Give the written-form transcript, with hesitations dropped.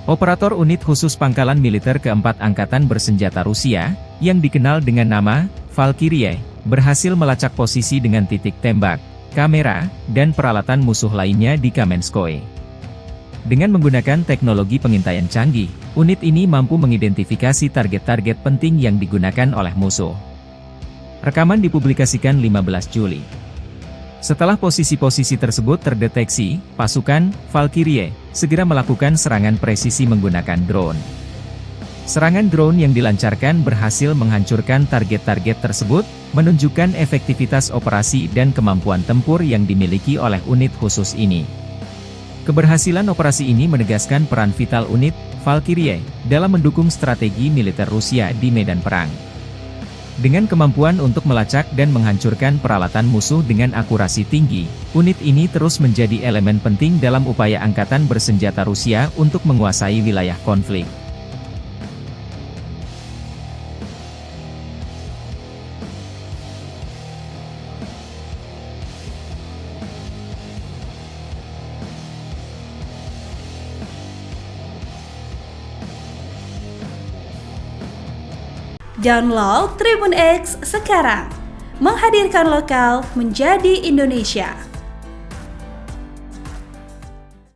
Operator unit khusus pangkalan militer keempat Angkatan Bersenjata Rusia, yang dikenal dengan nama Valkyrie, berhasil melacak posisi dengan titik tembak, kamera, dan peralatan musuh lainnya di Kamenskoye. Dengan menggunakan teknologi pengintaian canggih, unit ini mampu mengidentifikasi target-target penting yang digunakan oleh musuh. Rekaman dipublikasikan 15 Juli. Setelah posisi-posisi tersebut terdeteksi, pasukan Valkyrie segera melakukan serangan presisi menggunakan drone. Serangan drone yang dilancarkan berhasil menghancurkan target-target tersebut, menunjukkan efektivitas operasi dan kemampuan tempur yang dimiliki oleh unit khusus ini. Keberhasilan operasi ini menegaskan peran vital unit Valkyrie dalam mendukung strategi militer Rusia di medan perang. Dengan kemampuan untuk melacak dan menghancurkan peralatan musuh dengan akurasi tinggi, unit ini terus menjadi elemen penting dalam upaya Angkatan Bersenjata Rusia untuk menguasai wilayah konflik. Download Tribun X sekarang, menghadirkan lokal menjadi Indonesia.